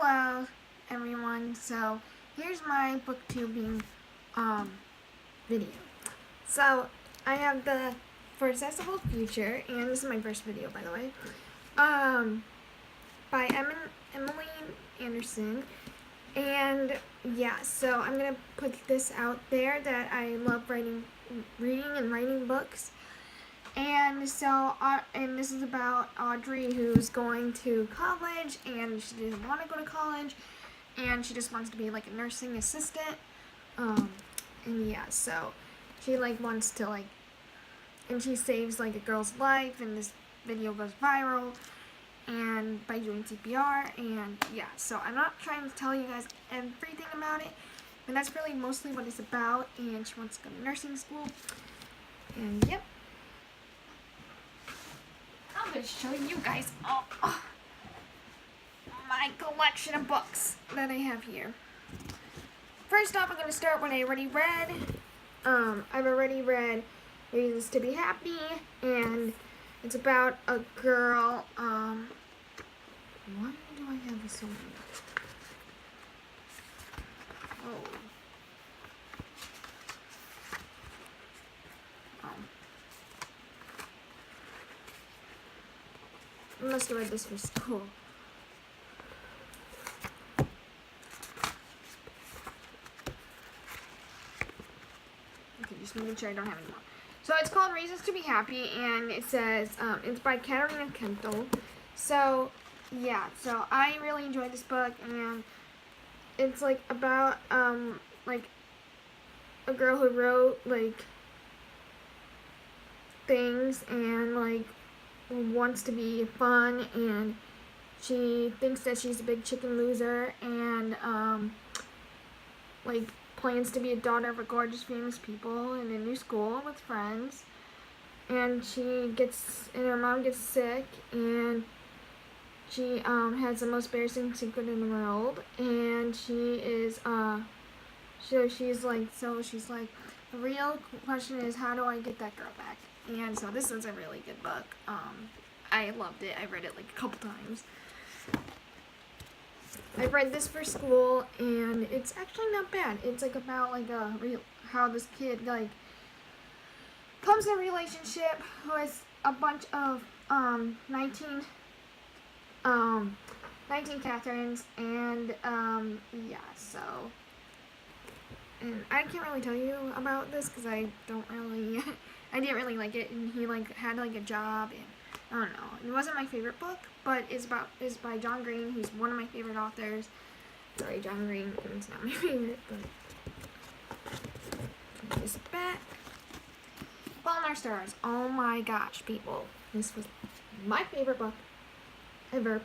Hello everyone, so here's my booktubing video. So I have the For Accessible Future, and this is my first video, by the way, by Emily Anderson. And yeah, so I'm gonna put this out there that I love reading and writing books. And so, and this is about Audrey, who's going to college, and she doesn't want to go to college, and she just wants to be like a nursing assistant. And yeah, so she wants to and she saves a girl's life, and this video goes viral, and by doing CPR, and yeah. So I'm not trying to tell you guys everything about it, but that's really mostly what it's about. And she wants to go to nursing school, and yep. I'm going to show you guys my collection of books that I have here. First off, I'm going to start what I already read. I've already read Reasons to Be Happy, and it's about a girl. Why do I have so many? I must have read this for school. Okay, just making sure I don't have any more. So it's called Reasons to Be Happy, and it says, it's by Katarina Kendall. So, yeah, so I really enjoyed this book, and it's about, a girl who wrote, things, and, wants to be fun, and she thinks that she's a big chicken loser, and plans to be a daughter of a gorgeous famous people in a new school with friends, and her mom gets sick, and she has the most embarrassing secret in the world, and she's like the real question is, how do I get that girl back? And so this is a really good book. I loved it. I read it a couple times. I read this for school, and it's actually not bad. It's about how this kid comes in a relationship with a bunch of 19 Catherines, and yeah, so. And I can't really tell you about this because I didn't really like it, and he had a job, and I don't know. It wasn't my favorite book, but it's by John Green, who's one of my favorite authors. Sorry, John Green, it's not my favorite, but this back. Fault in Our Stars. Oh my gosh, people, this was my favorite book ever.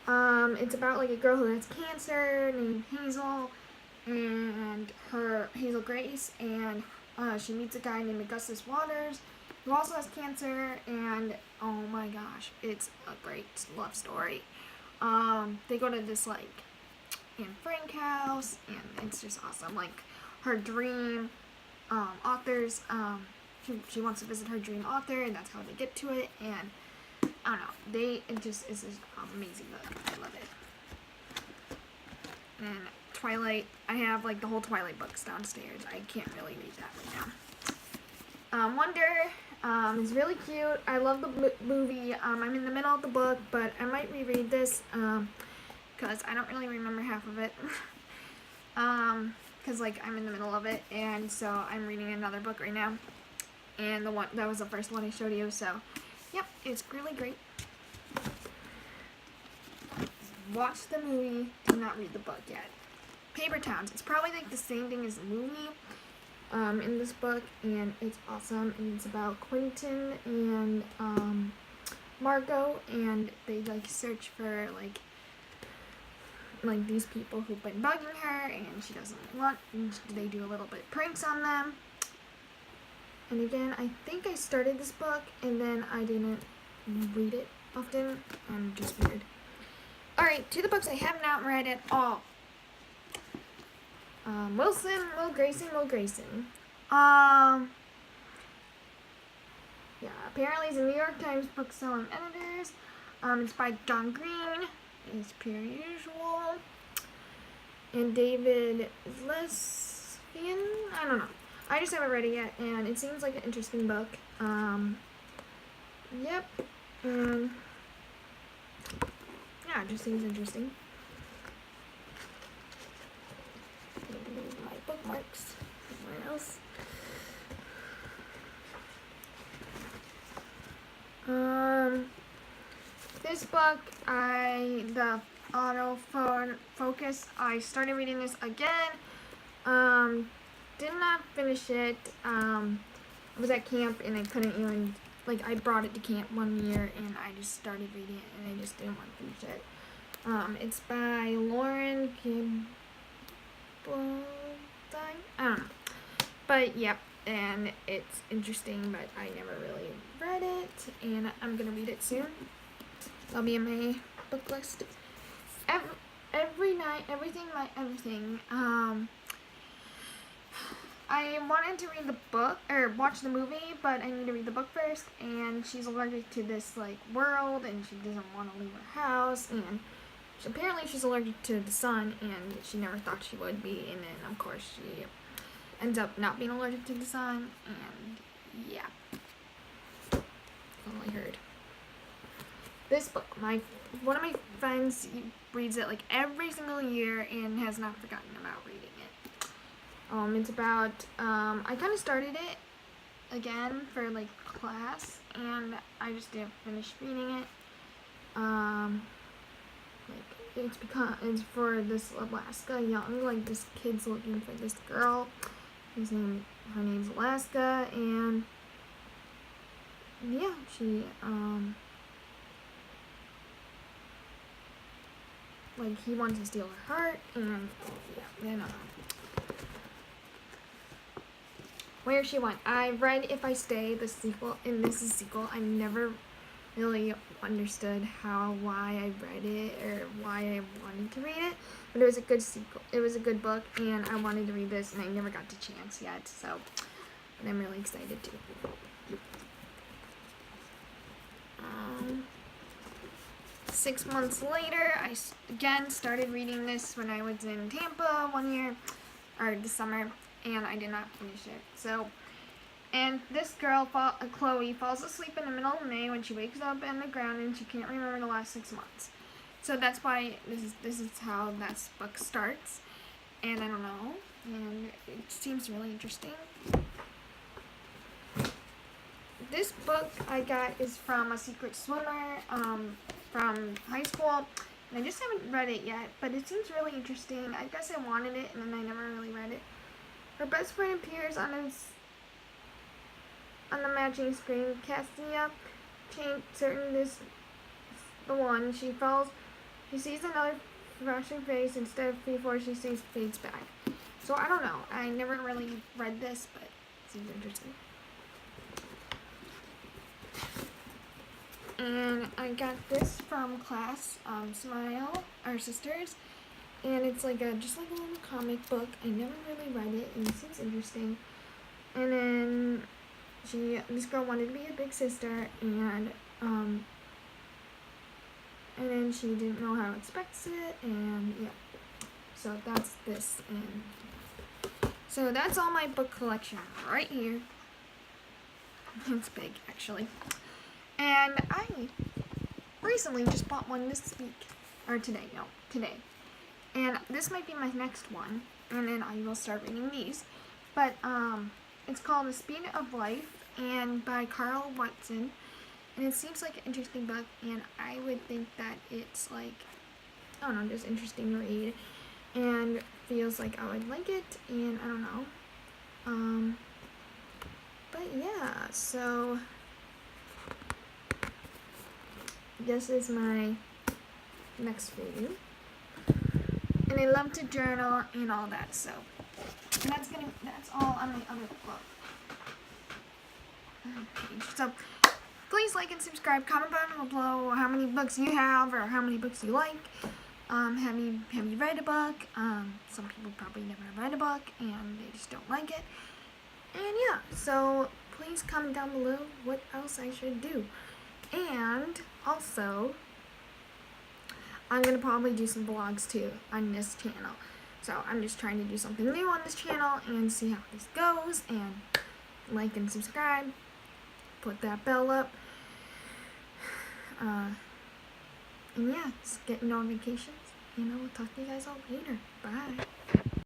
It's about a girl who has cancer named Hazel, and Hazel Grace, and she meets a guy named Augustus Waters who also has cancer, and oh my gosh, it's a great love story. They go to this Anne Frank house, and it's just awesome. Her dream authors, she wants to visit her dream author, and that's how they get to it. And I don't know, it's just an amazing book. I love it. And Twilight, I have the whole Twilight books downstairs. I can't really read that right now. Wonder is really cute. I love the movie. I'm in the middle of the book, but I might reread this because I don't really remember half of it. Because I'm in the middle of it, and so I'm reading another book right now. And that was the first one I showed you. So, yep, it's really great. Watch the movie. Do not read the book yet. Paper Towns. It's probably the same thing as the movie in this book, and it's awesome. And it's about Quentin and Margot, and they search for these people who've been bugging her, and she doesn't want. And they do a little bit of pranks on them. And again, I think I started this book and then I didn't read it often. I'm just weird. Alright, to the books I have not read at all. Will Grayson. Yeah, apparently it's a New York Times book selling editors. It's by John Green, is per usual. And David Lesbian? I don't know. I just haven't read it yet, and it seems like an interesting book. Yep. And yeah, it just seems interesting. My bookmarks. What else? This book, the autofocus, I started reading this again. Did not finish it. I was at camp and I couldn't even, like, I brought it to camp one year and I just started reading it and I just didn't want to finish it. It's by Lauren Kimball. I don't know. But, yep, and it's interesting, but I never really read it, and I'm gonna read it soon. That'll be in my book list. Every night, everything. I wanted to read the book, or watch the movie, but I need to read the book first, and she's allergic to this, like, world, and she doesn't want to leave her house, and apparently she's allergic to the sun, and she never thought she would be, and then, of course, she ends up not being allergic to the sun, and, yeah. That's all I heard. This book, one of my friends reads it, like, every single year, and has not forgotten about reading it. It's about, I kind of started it again for, like, class, and I just didn't finish reading it. Like, it's for this Alaska young, like, this kid's looking for this girl. Her name's Alaska, and, yeah, she, like, he wants to steal her heart, and, yeah, then, where she went. I read If I Stay, the sequel, and this is a sequel. I never really understood why I read it, or why I wanted to read it, but it was a good sequel. It was a good book, and I wanted to read this, and I never got the chance yet, so, but I'm really excited to. 6 months later, I again started reading this when I was in Tampa one year, or this summer, and I did not finish it. So, and this girl, Chloe, falls asleep in the middle of May when she wakes up on the ground and she can't remember the last 6 months. So that's why this is how that book starts. And I don't know, and it seems really interesting. This book I got is from a secret swimmer from high school, and I just haven't read it yet, but it seems really interesting. I guess I wanted it, and then I never really read it. Her best friend appears on the matching screen. Cassia ain't certain this is the one. She sees another flashing face instead of before she sees fades back. So I don't know. I never really read this, but it seems interesting. And I got this from class, Smile, our sisters, and it's like just like a little comic book. I never really read it, and it seems interesting. And then this girl wanted to be a big sister, and then she didn't know how to express it, and yeah. So that's this, and so that's all my book collection right here. It's big, actually. And I recently just bought one this week, or today. And this might be my next one, and then I will start reading these. But it's called The Speed of Life, and by Carl Watson. And it seems like an interesting book, and I would think that it's like, I don't know, just interesting to read, and feels like I would like it, and I don't know. But yeah, so this is my next review, and I love to journal and all that, so that's all on my other book page. So please like and subscribe, comment down below how many books you have or how many books you like. Have you read a book? Some people probably never read a book and they just don't like it. And yeah, so please comment down below what else I should do. And also, I'm going to probably do some vlogs too on this channel. So I'm just trying to do something new on this channel and see how this goes, and like and subscribe, put that bell up, and yeah, just get notifications, and I will talk to you guys all later. Bye.